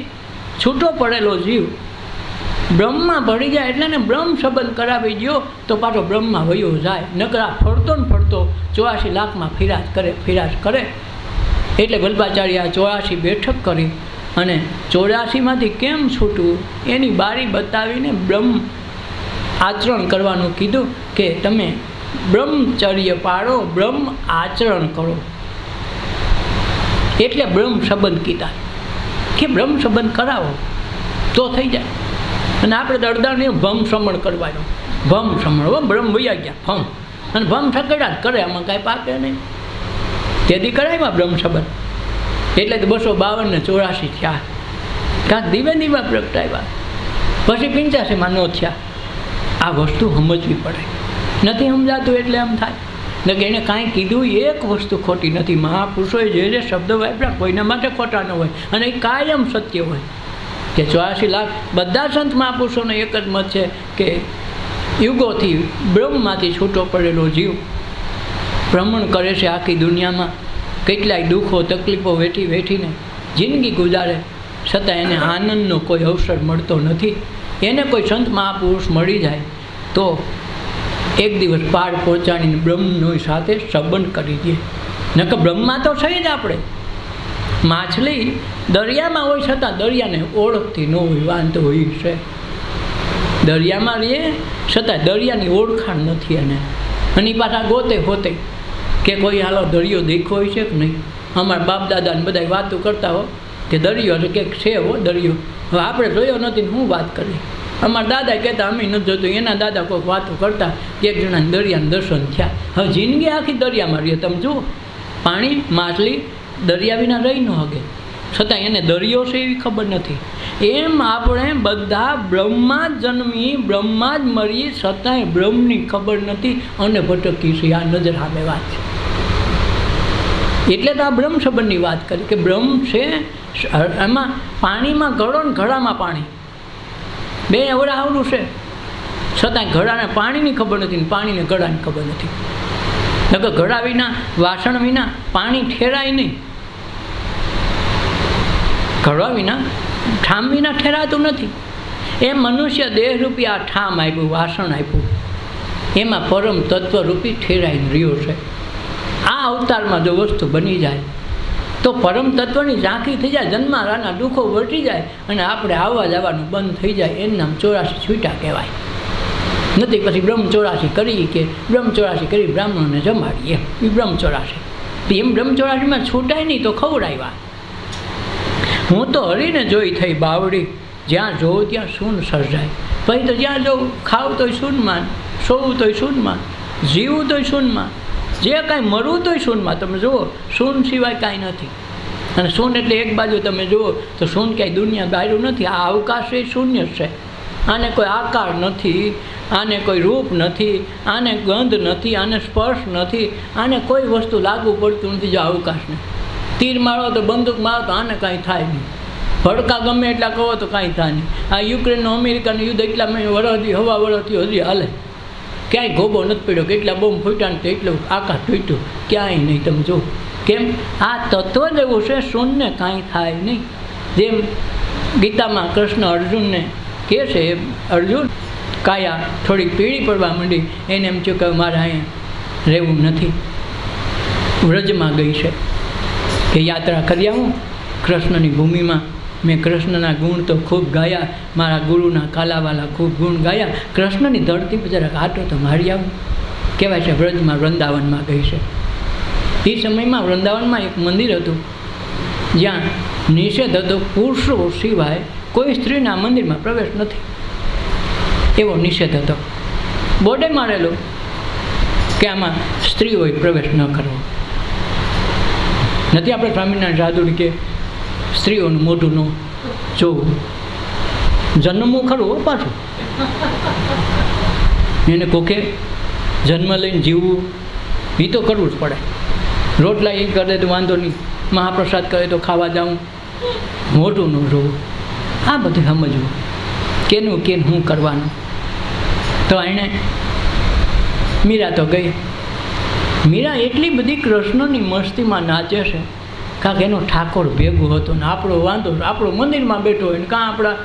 છૂટો પડેલો જીવ બ્રહ્મમાં ભળી જાય. એટલે ને બ્રહ્મ સંબંધ કરાવી દો તો પાછો બ્રહ્મમાં વયો જાય. નકરા ફરતો ને ફરતો 84 લાખમાં ફિરાજ કરે. એટલે વલ્લભાચાર્ય 84 બેઠક કરી અને 84માંથી કેમ છૂટવું એની બારી બતાવીને બ્રહ્મ આચરણ કરવાનું કીધું કે તમે બ્રહ્મચર્ય પાળો, બ્રહ્મ આચરણ કરો. એટલે બ્રહ્મ સંબંધ કીધા કે બ્રહ્મ સંબંધ કરાવો તો થઈ જાય. અને આપણે અડધાને ભમ શ્રમણ કરવાનો. ભમ શ્રમણ બ્રહ્મ વૈયા ગયા ભમ, અને ભમ ઠકડા કરે, આમાં કાંઈ પાકે નહીં. તેથી કરાવ્યા બ્રહ્મ સંબંધ. એટલે તો 252 ને 84 થયા. કાંક દીવા પ્રગટાવ્યા, પછી 85માં ન થયા. આ વસ્તુ સમજવી પડે. નથી સમજાતું એટલે એમ થાય ને કે એને કાંઈ કીધું એક વસ્તુ ખોટી નથી. મહાપુરુષોએ જે શબ્દ વાપર્યા કોઈના માટે ખોટા ન હોય અને એ કાયમ સત્ય હોય. કે 84 લાખ બધા સંત મહાપુરુષોનો એક જ મત છે કે યુગોથી બ્રહ્મમાંથી છૂટો પડેલો જીવ ભ્રમણ કરે છે આખી દુનિયામાં. કેટલાય દુઃખો તકલીફો વેઠીને જિંદગી ગુજારે, છતાં એને આનંદનો કોઈ અવસર મળતો નથી. એને કોઈ સંત મહાપુરુષ મળી જાય તો એક દિવસ પાર પહોંચાડીને બ્રહ્મનો સાથે સંબંધ કરી દે. નકર બ્રહ્મમાં તો થઈ જ આપણે. માછલી દરિયામાં હોય છતાં દરિયાને ઓળખતી ન હોય, વાંધો હોય છે. દરિયામાં રહીએ છતાં દરિયાની ઓળખાણ નથી એને. અને પાછા ગોતે હોતે કે કોઈ હાલો દરિયો દેખો હોય છે કે નહીં. અમારા બાપ દાદાને બધા વાતો કરતા હો કે દરિયો એટલે કંઈક છે હો દરિયો. હવે આપણે જોયો નથી ને હું વાત કરી. અમારા દાદા કહેતા અમે નથી જોતું, એના દાદા કોઈક વાતો કરતા એક જણાને દરિયાના દર્શન થયા. હવે જિંદગી આખી દરિયામાં રહીએ. તમે જુઓ, પાણી માછલી દરિયા વિના રહી ન શકે, છતાં એને દરિયો છે એવી ખબર નથી. એમ આપણે બધા બ્રહ્મમાં જ જન્મી, બ્રહ્મમાં જ મરી, છતાંય બ્રહ્મની ખબર નથી અને ભટકી છે. આ નજર સામે વાત છે. એટલે તો આ બ્રહ્મ સંબંધની વાત કરી કે બ્રહ્મ છે. એમાં પાણીમાં ઘડો ને ઘડામાં પાણી બે એવડા આવડું છે, છતાં ઘડાને પાણીની ખબર નથી ને પાણીને ઘડાની ખબર નથી. નકર ઘડા વિના, વાસણ વિના પાણી ઠેરાય નહીં. ઘડા વિના, ઠામ વિના ઠેરાતું નથી. એ મનુષ્ય દેહરૂપી આ ઠામ આપ્યું, વાસણ આપ્યું, એમાં પરમ તત્વરૂપી ઠેરાઈને રહ્યો છે. આ અવતારમાં જો વસ્તુ બની જાય તો પરમ તત્વની ઝાંખી થઈ જાય, જન્મારાના દુઃખો વટી જાય અને આપણે આવવા જવાનું બંધ થઈ જાય. એનું નામ 84 છૂટા કહેવાય. નથી પછી બ્રહ્મ 84 કરી કે બ્રહ્મ 84 કરી બ્રાહ્મણોને જમાડીએ, એ બ્રહ્મ 84. એમ બ્રહ્મ 84માં છૂટાય નહીં તો ખવડાવ્યા. હું તો હરીને જોઈ થઈ બાવડી, જ્યાં જોઉં ત્યાં શૂન સર્જાય. પછી તો જ્યાં જોઉં ખાવ તોય શૂનમાં, સોવું તોય શૂનમાં, જીવવું તોય શૂનમાં, જે કાંઈ મળવું તોય શૂનમાં. તમે જુઓ શૂન સિવાય કાંઈ નથી. અને શૂન એટલે એક બાજુ તમે જુઓ તો શૂન ક્યાંય દુનિયા બહારું નથી. આ અવકાશ એ શૂન્ય છે. આને કોઈ આકાર નથી, આને કોઈ રૂપ નથી, આને ગંધ નથી, આને સ્પર્શ નથી, આને કોઈ વસ્તુ લાગુ પડતું નથી. જો અવકાશને તીર મારો તો બંદૂક મારો તો આને કાંઈ થાય નહીં. ભડકા ગમે એટલા કહો તો કાંઈ થાય નહીં. આ યુક્રેનનું અમેરિકાનું યુદ્ધ એટલા વરસથી હવા વરસથી હજી હાલે, ક્યાંય ગોબો નથી પડ્યો. કેટલા બોમ્બ ફૂટ્યા ને તો એટલું આકાશ તૂટ્યું, ક્યાંય નહીં. તમે જુઓ કેમ આ તત્વ જ એવું છે, શૂન્ય કાંઈ થાય નહીં. જેમ ગીતામાં કૃષ્ણ અર્જુનને કહે છે, અર્જુન કાયા થોડીક પીળી પડવા માંડી, એને એમ થયું કે મારે અહીંયા રહેવું નથી. વ્રજમાં ગઈ છે કે યાત્રા કરી આવું કૃષ્ણની ભૂમિમાં. મેં કૃષ્ણના ગુણ તો ખૂબ ગાયા, મારા ગુરુના કાલાવાલા ખૂબ ગુણ ગાયા. કૃષ્ણની ધરતી પર જરાક આટો તો મારી આવું કહેવાય છે. વ્રજમાં વૃંદાવનમાં ગઈ છે. એ સમયમાં વૃંદાવનમાં એક મંદિર હતું જ્યાં નિષેધ હતો, પુરુષો સિવાય કોઈ સ્ત્રીના મંદિરમાં પ્રવેશ નથી, એવો નિષેધ હતો. બોર્ડે મારેલો કે આમાં સ્ત્રીઓએ પ્રવેશ ન કરવો. નથી આપણે સ્વામિનારાયણ સાધુ કે સ્ત્રીઓનું મોઢું ન જોવું, જન્મવું ખરું પાછું. એને કોકે જન્મ લઈને જીવવું એ તો કરવું જ પડે. રોટલા એ કરે તો વાંધો નહીં, મહાપ્રસાદ કરે તો ખાવા જાઉં, મોઢું ન જોવું. આ બધું સમજવું કેનું કેન શું કરવાનું. તો એણે મીરા તો ગઈ. મીરા એટલી બધી કૃષ્ણની મસ્તીમાં નાચે છે, કાંક એનો ઠાકોર ભેગો હતો ને આપણો વાંધો, આપણો મંદિરમાં બેઠો હોય ને કાં આપણા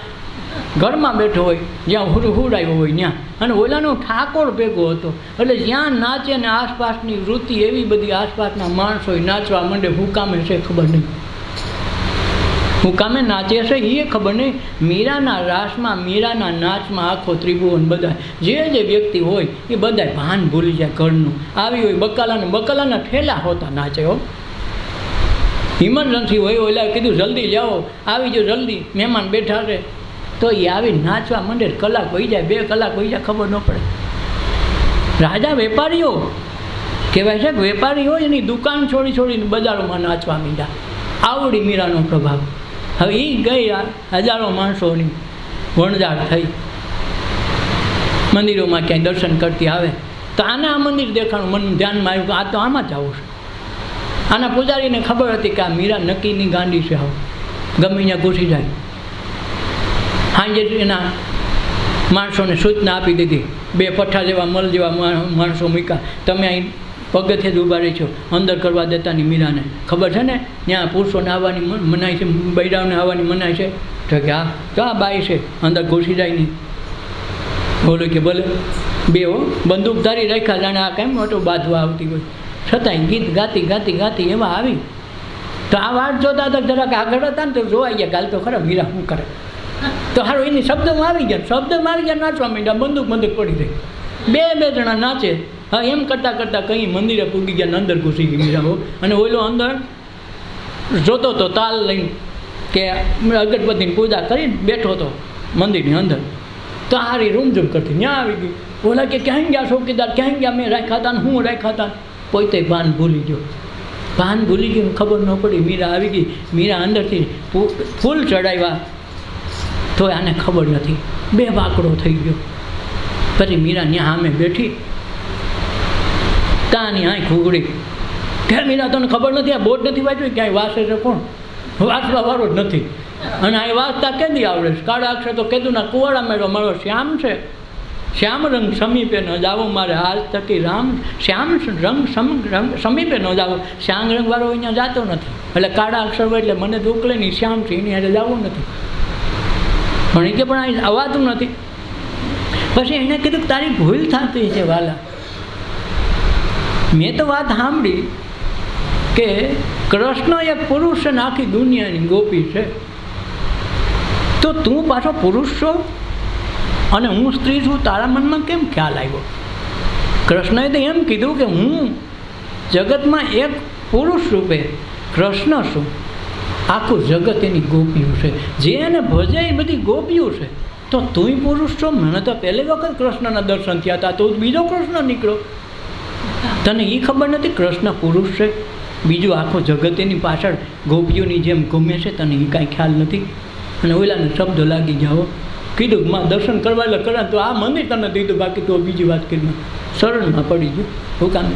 ઘરમાં બેઠો હોય જ્યાં હુડાયો હોય ત્યાં, અને ઓલાનો ઠાકોર ભેગો હતો. એટલે જ્યાં નાચે ને આસપાસની વૃત્તિ એવી બધી, આસપાસના માણસો નાચવા માંડે. હું કામે છે ખબર નહીં, હું કામે નાચે છે એ ખબર નહીં. મીરાના રાસમાં, મીરાના નાચમાં આખો ત્રિભુવન બધા જે વ્યક્તિ હોય એ બધા ભાન ભૂલી જાય ઘરનું. આવી હોય બકાલાના ઠેલા હોતા નાચે હો. ઇમરજન્સી હોય, ઓલા કીધું જલ્દી જાઓ, આવી જાઓ જલ્દી, મહેમાન બેઠા છે, તો એ આવી નાચવા માંડે. કલાક વહી જાય, 2 કલાક વહી જાય, ખબર ન પડે. રાજા વેપારીઓ કહેવાય છે કે વેપારી હોય એની દુકાન છોડીને બજારોમાં નાચવા માંડ્યા. આવડી મીરાનો પ્રભાવ. હવે એ ગઈ હજારો માણસોની વણઝાર થઈ, મંદિરોમાં ક્યાંય દર્શન કરતી આવે તો આને આ મંદિર દેખાણું. મન ધ્યાનમાં આવ્યું કે આ તો આમાં જ આવું છે. આના પૂજારીને ખબર હતી કે આ મીરા નક્કીની ગાંડી છે, આવું ગમે ત્યાં ઘૂસી જાય. સાંજે એના માણસોને સૂચના આપી દીધી, 2 પઠ્ઠા જેવા મલ જેવા માણસો મૂક્યા, તમે અહીં પગથિયે જ ઊભા રહી છો, અંદર કરવા દેતાની મીરાને. ખબર છે ને ત્યાં પુરુષોને આવવાની મનાય છે, બૈરાઓને આવવાની મનાય છે. તો કે હા ક્યાં બાઈ છે, અંદર ઘૂસી જાય નહીં. બોલો કે ભલે. 2 બંદૂકધારી રાખ્યા, જાણે આ કેમ મોટો બાંધવા આવતી હોય, છતાંય ગીત ગાતી એવા આવી. તો આ વાત જોતા હતા જરાક આગળ હતા ને તો જોવાઈ ગયા, ગાલ તો ખરા મીરા શું કરે. તો સારું એની શબ્દમાં આવી ગયા નાચવા માંડ્યા. બંદૂક પડી ગઈ. 2 જણા નાચે. હા એમ કરતાં કંઈ મંદિરે પૂગી ગયા ને અંદર ઘૂસી ગઈ મીરાઓ. અને ઓલો અંદર જોતો તો તાલ લઈને કે અગરબત્તીની પૂજા કરીને બેઠો હતો મંદિરની અંદર. તો હારી રૂમઝૂમ કરતી ત્યાં આવી ગઈ. ઓલા કે ક્યાંય ગયા ચોકીદાર, ક્યાંય ગયા, મેં રાખ્યા હતા ને હું રાખ્યા હતા. પોતે ભાન ભૂલી ગયો, ખબર ન પડી. મીરા આવી ગઈ. મીરા અંદરથી ફૂલ ચડાવ્યા તો આને ખબર નથી, 2 વાકડો થઈ ગયો. પછી મીરા ત્યાં સામે બેઠી, તાની આંખ ઉઘડી કે મીરા તને ખબર નથી, આ બોર્ડ નથી વાંચ્યું, ક્યાંય વાંચે છે કોણ? વાંચવા વાળો જ નથી. અને આ વાંચતા કેદી આવડે છે? કાળા અક્ષર તો કેદુના કુવાડા મેળો મારો શ્યામ છે. શ્યામ રંગ સમીપે ન જાવો મારે આજ તકી રામ. શ્યામ રંગ સમીપે ન જાવો. શ્યામ રંગવાળો અહીંયા જાતો નથી. એટલે કાળા અક્ષર હોય એટલે મને તો ઉકલે નહીં, શ્યામ છે એની હારે જવું નથી. પણ એ કે પણ અહીં અવાતું નથી. પછી એને કીધું કે તારી ભૂલ થતી છે વાલા. મેં તો વાત સાંભળી કે કૃષ્ણ એક પુરુષ છે ને આખી દુનિયાની ગોપી છે, તો તું પાછો પુરુષ છો અને હું સ્ત્રી છું, તારા મનમાં કેમ ખ્યાલ આવ્યો? કૃષ્ણએ તો એમ કીધું કે હું જગતમાં એક પુરુષ રૂપે કૃષ્ણ છું, આખું જગત એની ગોપીઓ છે, જે એને ભજે એ બધી ગોપીઓ છે, તો તુંય પુરુષ છો. મને તો પહેલી વખત કૃષ્ણના દર્શન થયા હતા, તો બીજો કૃષ્ણ નીકળ્યો. તને એ ખબર નથી કૃષ્ણ પુરુષ છે, બીજું આખું જગત એની પાછળ ગોપીઓની જેમ ગમે છે, તને એ કાંઈ ખ્યાલ નથી? અને ઓલાને શબ્દો લાગી જાઓ, કીધું માં દર્શન કરવા એટલે કરે તો આ મંદિર તને દીધું, બાકી તો બીજી વાત કરી શરણમાં પડી ગયું. શું કામ?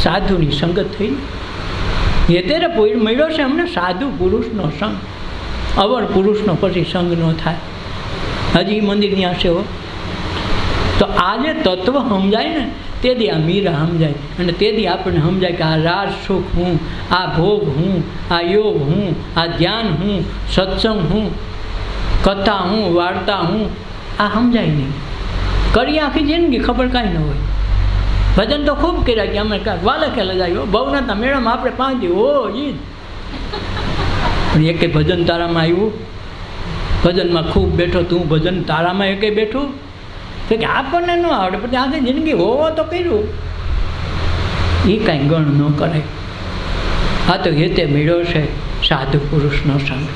સાધુની સંગત થઈ. એ ત્યારે મળ્યો છે અમને સાધુ પુરુષનો સંગ. અવર પુરુષનો પછી સંગ ન થાય. હજી મંદિર ત્યાં છે હો. તો આ જે તત્વ સમજાય ને તેથી આ મીરા સમજાય, અને તેથી આપણને સમજાય કે આ રાજ સુખ હું, આ ભોગ હું, આ યોગ હું, આ ધ્યાન હું, સત્સંગ હું, કથા હું, વાર્તા હું, આ સમજાય નહીં. કરી આખી જિંદગી ખબર કાંઈ ન હોય. ભજન તો ખૂબ કર્યા કે અમે કાંઈક વાલે ખેલે જાય ભવનાથના મેળામાં આપણે 5 દી હો ઈ પણ એકે ભજન તારામાં આવ્યું? ભજનમાં ખૂબ બેઠો તું, ભજન તારામાં એકે બેઠું? તો કે આપણને ન આવડે પછી આખી જિંદગી હોવો તો કર્યું, એ કાંઈ ગણ ન કરાય. આ તો એ તે મેળ્યો છે સાધુ પુરુષનો સંગ.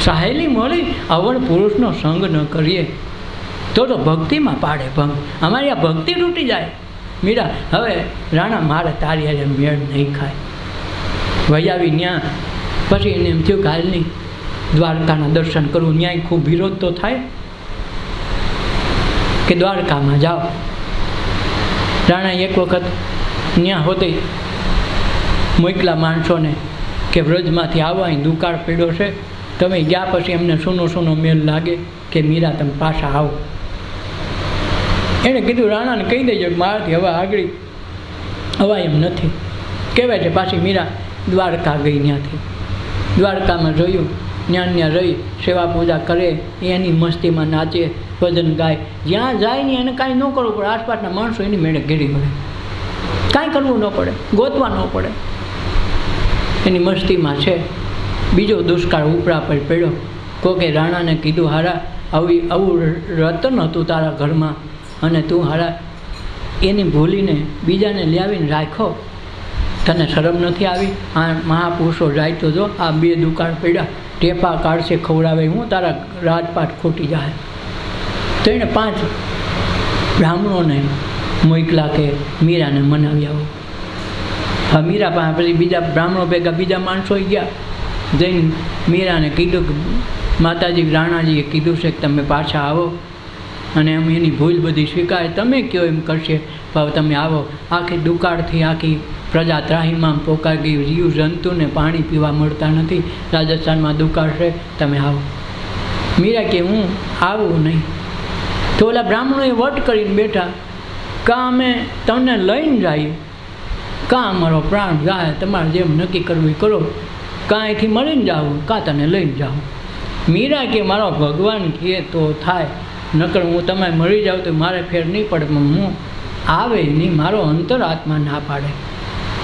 સહેલી મળી અવળ પુરુષનો સંગ ન કરીએ તો ભક્તિમાં પાડે ભંગ. અમારી આ ભક્તિ તૂટી જાય. મીરા હવે રાણા મારે તારી આજે મેળ નહીં ખાય. વૈયાવી ત્યાં પછી એને એમ થયું કે હાલની દ્વારકાના દર્શન કરવું, ન્યાય ખૂબ વિરોધ તો થાય કે દ્વારકામાં જાઓ. રાણા એક વખત ત્યાં હોતી મોકલા માણસોને કે વ્રજમાંથી આવવા અહીં દુકાળ પડ્યો છે, તમે ગયા પછી એમને સોનો સોનો મેલ લાગે કે મીરા તમે પાછા આવો. એણે કીધું રાણાને કહી દેજો કે મારાથી હવે આગળ હવાય એમ નથી. કહેવાય છે પાછી મીરા દ્વારકા ગઈ. ત્યાંથી દ્વારકામાં જોયું, ત્યાં રહી સેવા પૂજા કરે, એની મસ્તીમાં નાચે, ભજન ગાય. જ્યાં જાય ને એને કાંઈ ન કરવું પડે, આસપાસના માણસો એની મેળે ઘેરી પડે, કાંઈ કરવું ન પડે, ગોતવા ન પડે, એની મસ્તીમાં છે. બીજો દુષ્કાળ ઉપરા પર પડ્યો. કોકે રાણાને કીધું હારા આવું રતન હતું તારા ઘરમાં અને તું હારા એની ભૂલીને બીજાને લાવીને રાખો, તને શરમ નથી આવી? આ મહાપુરુષો જાય તો જો આ 2 દુકાળ પડ્યા, ટેપા કાઢશે ખવડાવે, હું તારા રાજપાટ ખોટી જાય. તો એણે 5 બ્રાહ્મણોને મોકલા કે મીરાને મનાવી આવો. હા મીરા પાસે પછી બીજા બ્રાહ્મણો ભેગા બીજા માણસો ગયા. જઈને મીરાને કીધું કે માતાજી રાણાજીએ કીધું છે કે તમે પાછા આવો અને એમ એની ભૂલ બધી સ્વીકારે, તમે કયો એમ કરશે, ભાવ તમે આવો. આખી દુકાળથી આખી પ્રજા ત્રાહીમામ પોકાઈ ગઈ, જીવ જંતુને પાણી પીવા મળતા નથી, રાજસ્થાનમાં દુકાળ છે, તમે આવો. મીરા કે હું આવું નહીં. તો ઓલા બ્રાહ્મણોએ વટ કરીને બેઠા, કાં અમે તમને લઈને જઈએ, કાં અમારો પ્રાણ જાય, તમારે જેમ નક્કી કરવું એ કરો, કાં અહીંથી મળીને જાઓ, કાં તને લઈને જાઓ. મીરા કે મારો ભગવાન કહે તો થાય, નકર હું તમે મળી જાઉં તો મારે ફેર નહીં પડે, પણ હું આવે નહીં, મારો અંતર આત્મા ના પાડે.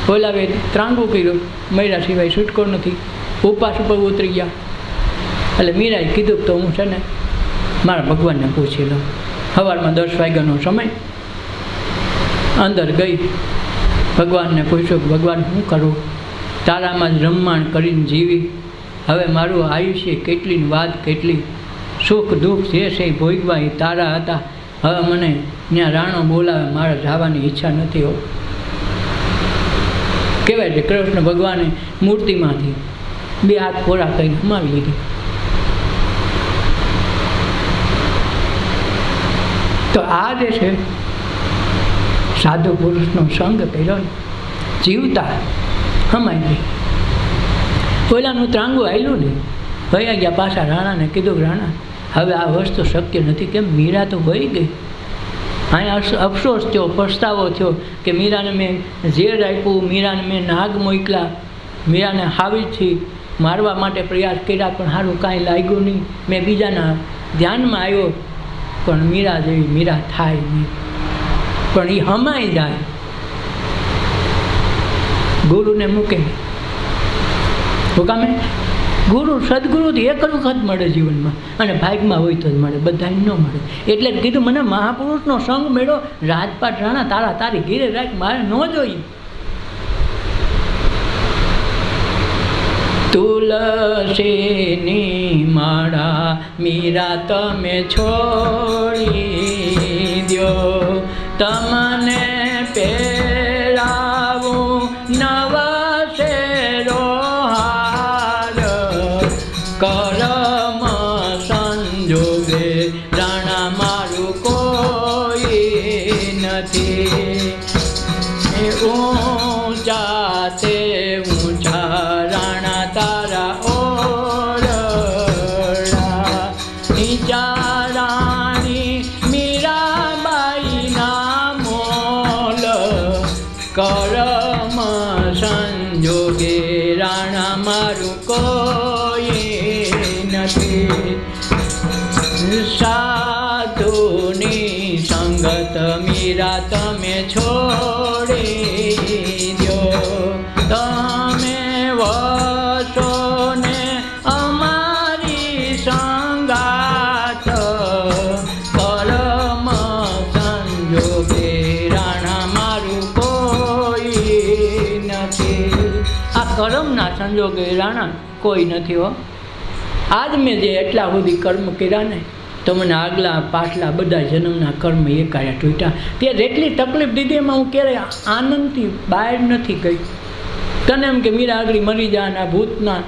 બોલાવે ત્રાંગું કર્યું, મર્યા સિવાય છૂટકો નથી, ઉપવાસ ઉપર ઉતરી ગયા. એટલે મીરાએ કીધું તો હું છે ને મારા ભગવાનને પૂછી લઉં. સવારમાં 10 વાગ્યાનો સમય. અંદર ગઈ, ભગવાનને પૂછ્યું કે ભગવાન શું કરું? તારામાં જ રમમાણ કરીને જીવી, હવે મારું આયુષ્ય કેટલી વાત કેટલી, સુખ દુઃખ જે છે એ ભોગવા એ તારા હતા, હવે મને ત્યાં રાણો બોલાવે, મારે જવાની ઈચ્છા નથી હો. કહેવાય છે કૃષ્ણ ભગવાને મૂર્તિમાંથી 2 હાથ કોરા કરીને હમાવી લીધી. તો આ જે છે સાધુ પુરુષનો સંગ કર્યો, જીવતા હમાઈ ગઈ. ઓલાનું ત્રાંગું આવેલું નહીં, વયા ગયા પાછા. રાણાને કીધું રાણા હવે આ વસ્તુ શક્ય નથી. કેમ? મીરા તો વહી ગઈ. અહીંયા અફસોસ થયો, પછતાવો થયો કે મીરાને મેં ઝેર આપ્યું, મીરાને મેં નાગ મોકલા, મીરાને હાવીથી મારવા માટે પ્રયાસ કર્યા, પણ સારું કાંઈ લાગ્યું નહીં. મેં બીજાના ધ્યાનમાં આવ્યો, પણ મીરા જેવી મીરા થાય નહીં. પણ એ હમાઈ જાય, ગુરુને મૂકે. શું કામે? ગુરુ સદગુરુથી એક જ વખત મળે જીવનમાં, અને ભાગમાં હોય તો જ મળે, બધાને ન મળે. એટલે જ કીધું મને મહાપુરુષનો સંગ મળ્યો, રાજપાટ રાણા તારા તારી ઘીરે રાખ, મારે ન જોઈએ. તુલસીની માળા મીરા તમે છોડી દ્યો, તમને પહેરાવું નવા શેરો હાર, કરમ સંજોગે રાણા મારું કોઈ નથી. ઊંચા તે ઊંચા રાણા તારા ઓરડા, નીચા રાણી મીરાબાઈના મોલ, કરમ સંજોગે રાણા મારું કોઈ નથી. સાધુની સંગત મીરા તમે છોડી દ્યો, તમે વસો ને અમારી સંગાત, કરમ સંજોગે રાણા મારું કોઈ નથી. આ કરમના સંજોગે રાણા કોઈ નથી હો. આજ મેં જે એટલા સુધી કર્મ કર્યા ને, તો મને આગલા પાછલા બધા જન્મના કર્મ એકાયા તૂટ્યા. તે જેટલી તકલીફ દીધી એમાં હું ક્યારેય આનંદથી બહાર નથી ગઈ. તને એમ કે મીરા આગળ મરી જાય, આ ભૂતના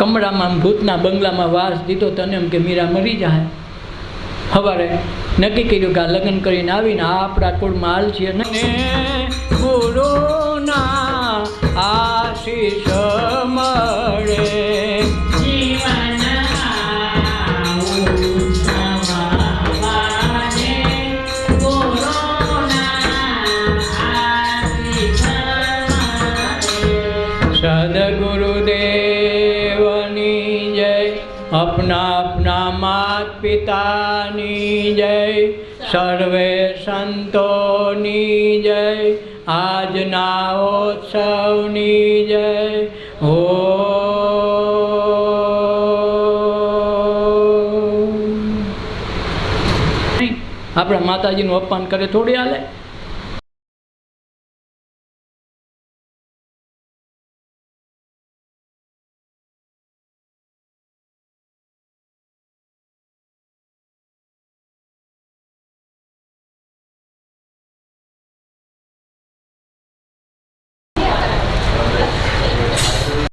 કમરામાં ભૂતના બંગલામાં વાસ દીધો, તને એમ કે મીરા મરી જાય. સવારે નક્કી કર્યું કે આ લગ્ન કરીને આવીને આ આપણા કુળમાં હાલ છે ને ગુરુના આશીષ મળે. સદગુરુદેવની જય, अपना अपना मात पिताની જય, સર્વે સંતોની જય, આજના ઉત્સવની જય. ઓ આપણા માતાજીનું અપમાન કરે થોડી હાલે?